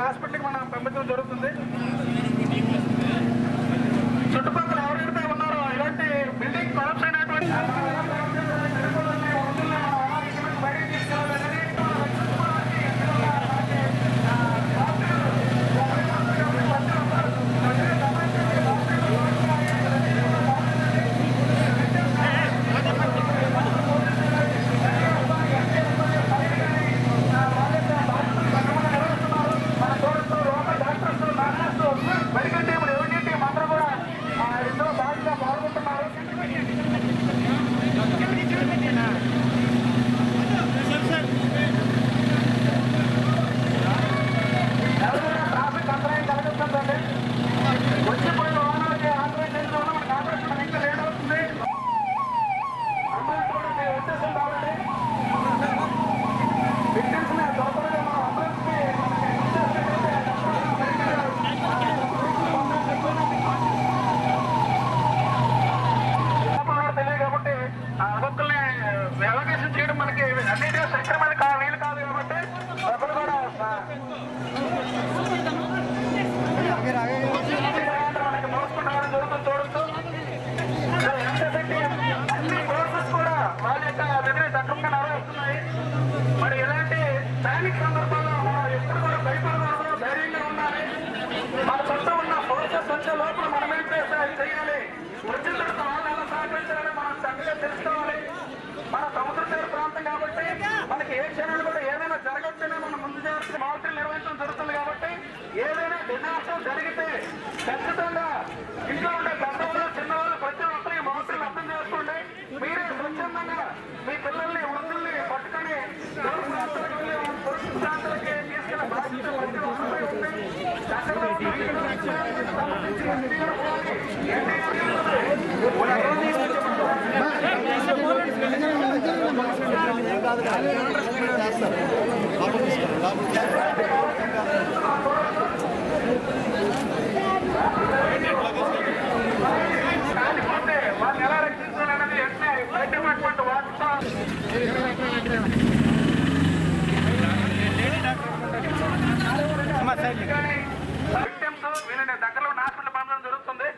హాస్పిటల్కి మనం పంపించడం జరుగుతుంది. చుట్టుపక్కల ఎవరైతే ఉన్నారో ఇలాంటి బిల్డింగ్ కొలాప్స్ అయినటువంటి బయటకు తీసుకోవాలని మరి ఇలాంటి ప్యానిక్ సందర్భంలో మనం ఎప్పుడు కూడా భయపడకూడదు, ధైర్యంగా ఉండాలి. మన చుట్టూ ఉన్న ఫోర్సెస్ వచ్చే లోపల మనం ఏం చేయాలి, వచ్చిన తర్వాత వాళ్ళు ఎలా సహకరించాలని మనం చక్కగా తెలుసుకోవాలి. మన సముద్ర తీర ప్రాంతం కాబట్టి మనకి ఏ క్షణాలు కూడా ఏదైనా జరగచ్చనే మనం ముందు జాగ్రత్త మానిటరింగ్ నిర్వహించడం జరుగుతుంది. కాబట్టి ఏదైనా డిజాస్టర్ జరిగితే ఖచ్చితంగా ఇంట్లో ఉండే పెద్దవాళ్ళు చిన్నవాళ్ళు ప్రతి ఒక్కరికి మానిటరింగ్ అర్థం చేసుకోండి. మీరే స్వచ్ఛందంగా మీ పిల్లల్ని వృద్ధుల్ని పట్టుకొని దూర ప్రాంతాలకు వెళ్ళి సురక్షిత ప్రాంతాలకి తీసుకెళ్లే బాధ్యత ప్రతి ఒక్కరిపై ఉంది. వాళ్ళని ఎలా రక్షించాలనేది వెంటనే ఫైర్ డిపార్ట్మెంట్ వాటితో విక్టిమ్స్ వీళ్ళని దగ్గరలో ఉన్న హాస్పిటల్ పంపడం జరుగుతుంది.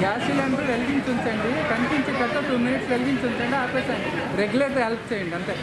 గ్యాస్ సిలిండర్ వెలిగించి ఉంచండి, కనిపించి కట్ట 2 minutes వెలిగించి ఉంచండి, ఆపేసండి. రెగ్యులేటర్ హెల్ప్ చేయండి అంతే.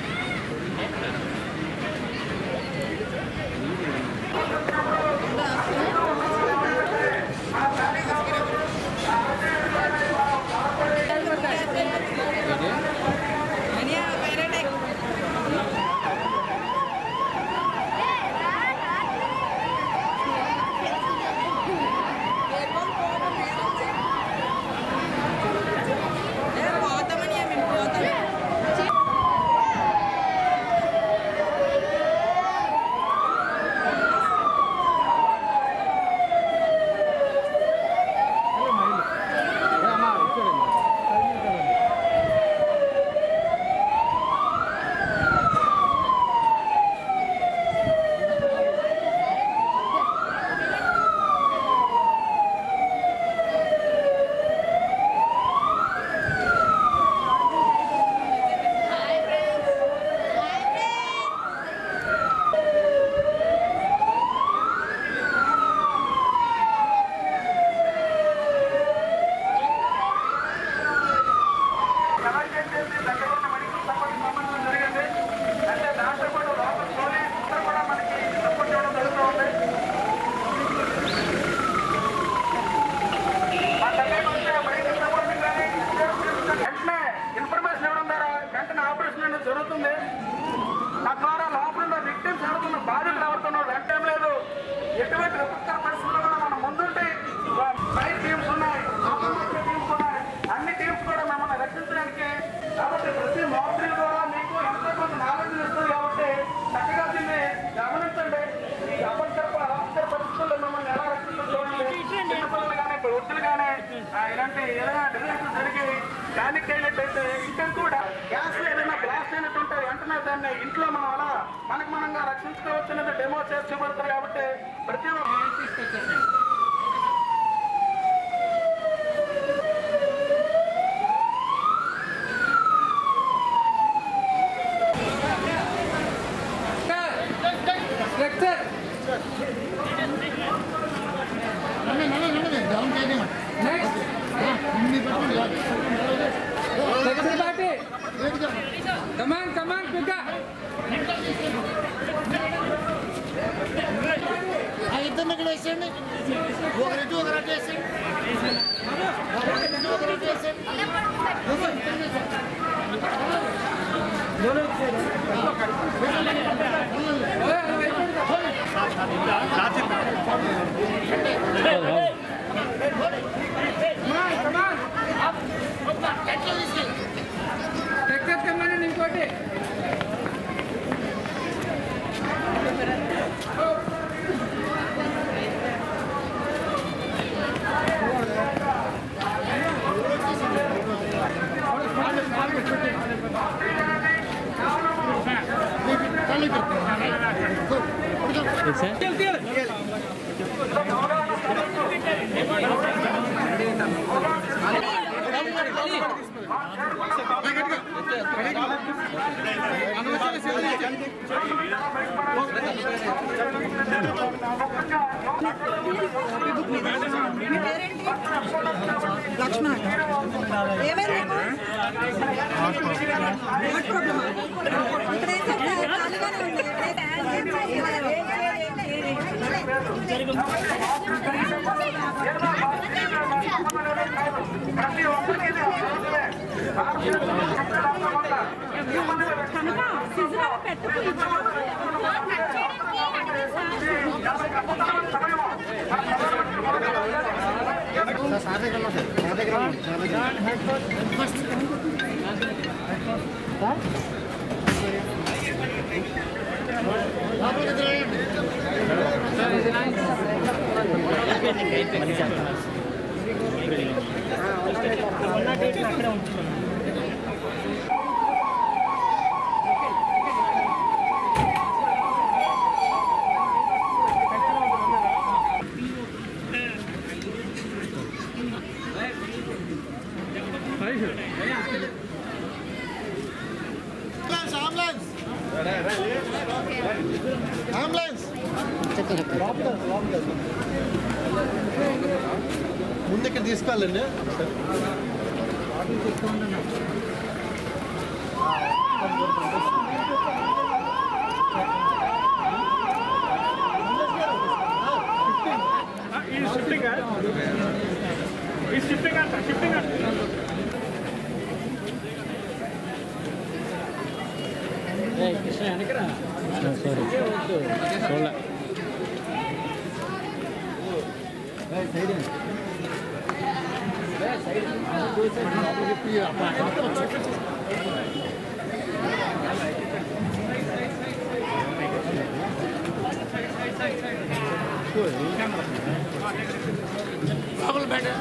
ఇలాంటి ఏదైనా డిజైన్స్ జరిగి ప్యానిక్ అయినట్టయితే ఇంకా కూడా గ్యాస్ ఏదైనా బ్లాస్ట్ అయినట్టు ఉంటే వెంటనే దాన్ని ఇంట్లో మనం అలా మనంగా రక్షించుకోవచ్చు అనేది డెమో చేసి చూపెడతారు. కాబట్టి ప్రతి Come on, pick up. ఇద్దరిని ఇక్కడ వేసేయండి. ఒకరు వేసేయండి. ఇంకోటి లక్ష్మణ ఏమైంది? ముందు ఇక్కడ తీసుకోవాలండి.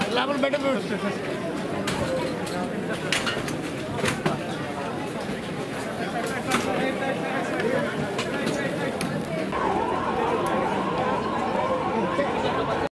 Level better.